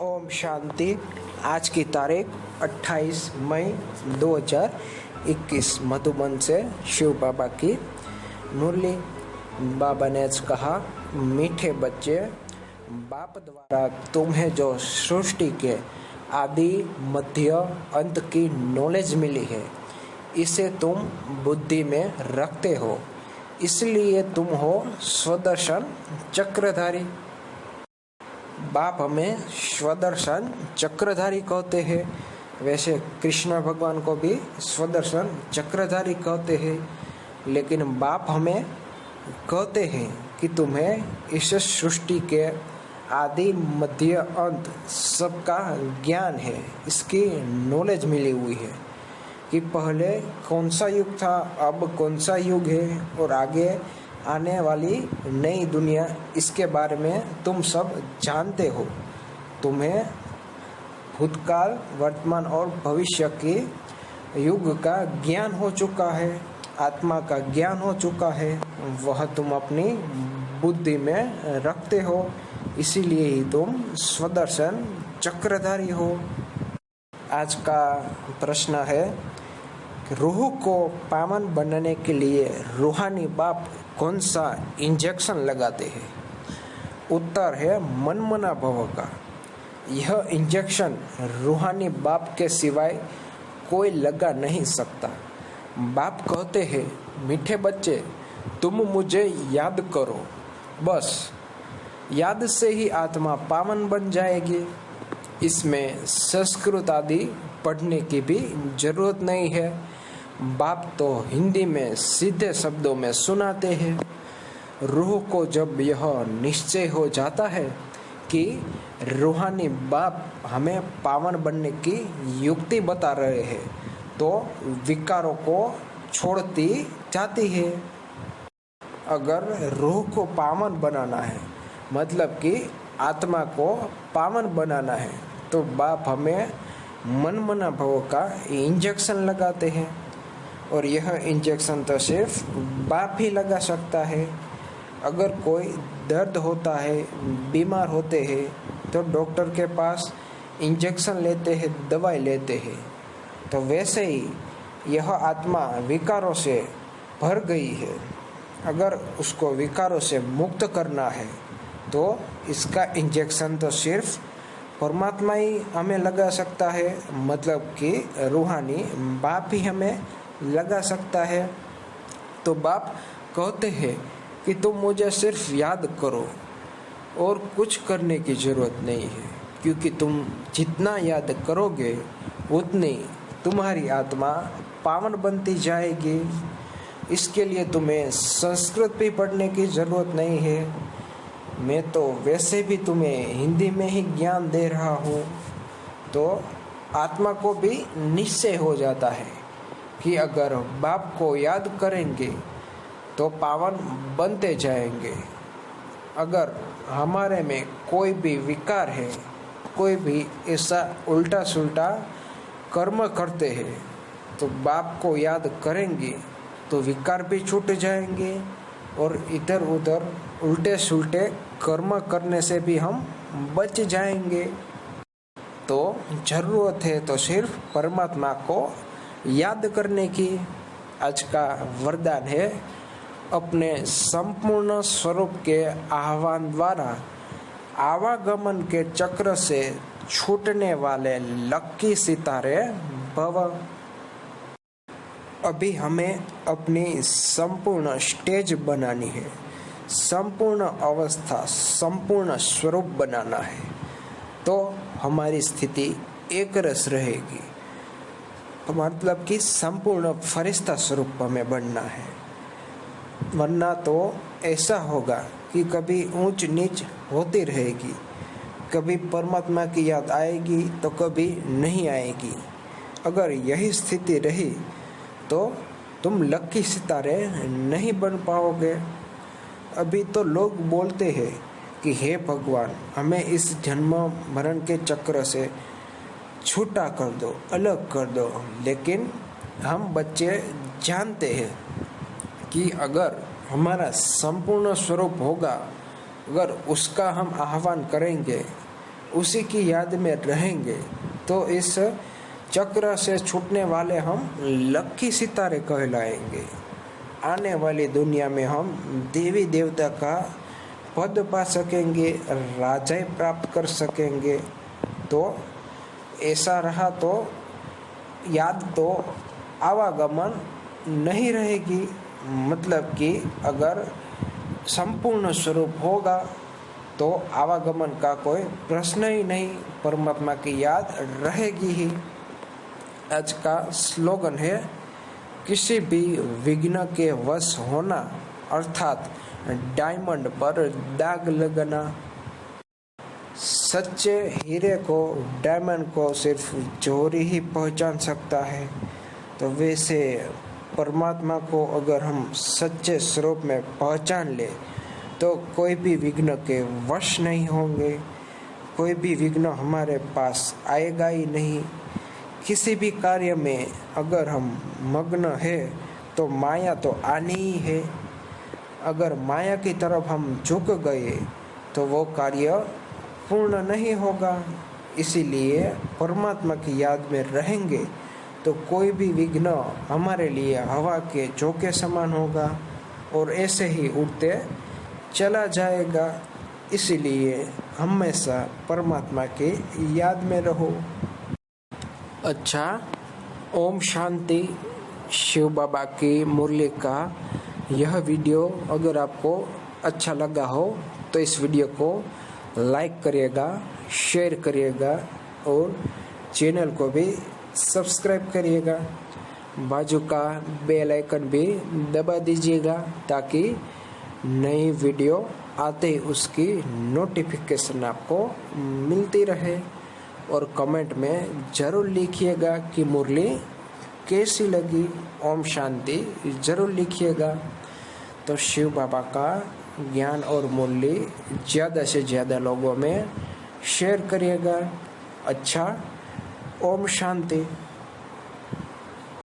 ओम शांति। आज की तारीख 28 मई 2021 मधुबन से शिव बाबा की मुरली। बाबा ने कहा, मीठे बच्चे, बाप द्वारा तुम्हें जो सृष्टि के आदि मध्य अंत की नॉलेज मिली है, इसे तुम बुद्धि में रखते हो, इसलिए तुम हो स्वदर्शन चक्रधारी। बाप हमें स्वदर्शन चक्रधारी कहते हैं। वैसे कृष्ण भगवान को भी स्वदर्शन चक्रधारी कहते हैं, लेकिन बाप हमें कहते हैं कि तुम्हें इस सृष्टि के आदि मध्य अंत सबका ज्ञान है, इसकी नॉलेज मिली हुई है कि पहले कौन सा युग था, अब कौन सा युग है और आगे आने वाली नई दुनिया, इसके बारे में तुम सब जानते हो। तुम्हें भूतकाल, वर्तमान और भविष्य के युग का ज्ञान हो चुका है, आत्मा का ज्ञान हो चुका है, वह तुम अपनी बुद्धि में रखते हो, इसीलिए ही तुम स्वदर्शन चक्रधारी हो। आज का प्रश्न है, रूह को पावन बनाने के लिए रूहानी बाप कौन सा इंजेक्शन लगाते हैं? उत्तर है मनमना भव का। यह इंजेक्शन रूहानी बाप के सिवाय कोई लगा नहीं सकता। बाप कहते हैं, मीठे बच्चे, तुम मुझे याद करो, बस याद से ही आत्मा पावन बन जाएगी। इसमें संस्कृत आदि पढ़ने की भी जरूरत नहीं है। बाप तो हिंदी में सीधे शब्दों में सुनाते हैं। रूह को जब यह निश्चय हो जाता है कि रूहानी बाप हमें पावन बनने की युक्ति बता रहे हैं, तो विकारों को छोड़ती जाती है। अगर रूह को पावन बनाना है, मतलब कि आत्मा को पावन बनाना है, तो बाप हमें मनमना भव का इंजेक्शन लगाते हैं। और यह इंजेक्शन तो सिर्फ बाप ही लगा सकता है। अगर कोई दर्द होता है, बीमार होते हैं, तो डॉक्टर के पास इंजेक्शन लेते हैं, दवाई लेते हैं। तो वैसे ही यह आत्मा विकारों से भर गई है। अगर उसको विकारों से मुक्त करना है, तो इसका इंजेक्शन तो सिर्फ परमात्मा ही हमें लगा सकता है, मतलब कि रूहानी बाप ही हमें लगा सकता है। तो बाप कहते हैं कि तुम मुझे सिर्फ याद करो और कुछ करने की ज़रूरत नहीं है, क्योंकि तुम जितना याद करोगे उतनी तुम्हारी आत्मा पावन बनती जाएगी। इसके लिए तुम्हें संस्कृत भी पढ़ने की ज़रूरत नहीं है। मैं तो वैसे भी तुम्हें हिंदी में ही ज्ञान दे रहा हूँ। तो आत्मा को भी निश्चय हो जाता है कि अगर बाप को याद करेंगे तो पावन बनते जाएंगे। अगर हमारे में कोई भी विकार है, कोई भी ऐसा उल्टा सुल्टा कर्म करते हैं, तो बाप को याद करेंगे तो विकार भी छूट जाएंगे और इधर उधर उल्टे सुल्टे कर्म करने से भी हम बच जाएंगे। तो जरूरत है तो सिर्फ परमात्मा को याद करने की। आज का वरदान है, अपने संपूर्ण स्वरूप के आह्वान द्वारा आवागमन के चक्र से छूटने वाले लक्की सितारे भव। अभी हमें अपनी संपूर्ण स्टेज बनानी है, संपूर्ण अवस्था, संपूर्ण स्वरूप बनाना है, तो हमारी स्थिति एक रस रहेगी। मतलब कि संपूर्ण फरिश्ता स्वरूप हमें बनना है, वरना तो ऐसा होगा कि कभी ऊंच नीच होती रहेगी, कभी परमात्मा की याद आएगी तो कभी नहीं आएगी। अगर यही स्थिति रही तो तुम लक्की सितारे नहीं बन पाओगे। अभी तो लोग बोलते हैं कि हे भगवान, हमें इस जन्म मरण के चक्र से छूटा कर दो, अलग कर दो। लेकिन हम बच्चे जानते हैं कि अगर हमारा संपूर्ण स्वरूप होगा, अगर उसका हम आह्वान करेंगे उसी की याद में रहेंगे तो इस चक्र से छूटने वाले हम लकी सितारे कहलाएंगे। आने वाली दुनिया में हम देवी देवता का पद पा सकेंगे, राजाई प्राप्त कर सकेंगे। तो ऐसा रहा तो याद तो आवागमन नहीं रहेगी, मतलब कि अगर संपूर्ण स्वरूप होगा तो आवागमन का कोई प्रश्न ही नहीं, परमात्मा की याद रहेगी ही। आज का स्लोगन है, किसी भी विघ्न के वश होना अर्थात डायमंड पर दाग लगना। सच्चे हीरे को, डायमंड को सिर्फ जोरी ही पहचान सकता है। तो वैसे परमात्मा को अगर हम सच्चे स्वरूप में पहचान ले तो कोई भी विघ्न के वश नहीं होंगे, कोई भी विघ्न हमारे पास आएगा ही नहीं। किसी भी कार्य में अगर हम मग्न है तो माया तो आनी ही है। अगर माया की तरफ हम झुक गए तो वो कार्य पूर्ण नहीं होगा। इसीलिए परमात्मा की याद में रहेंगे तो कोई भी विघ्न हमारे लिए हवा के झोंके समान होगा और ऐसे ही उड़ते चला जाएगा। इसीलिए हमेशा परमात्मा की याद में रहो। अच्छा, ओम शांति। शिव बाबा की मुरली का यह वीडियो अगर आपको अच्छा लगा हो तो इस वीडियो को लाइक करिएगा, शेयर करिएगा और चैनल को भी सब्सक्राइब करिएगा। बाजू का बेल आइकन भी दबा दीजिएगा ताकि नई वीडियो आते ही उसकी नोटिफिकेशन आपको मिलती रहे। और कमेंट में ज़रूर लिखिएगा कि मुरली कैसी लगी। ओम शांति ज़रूर लिखिएगा। तो शिव बाबा का ज्ञान और मुरली ज़्यादा से ज़्यादा लोगों में शेयर करिएगा। अच्छा, ओम शांति।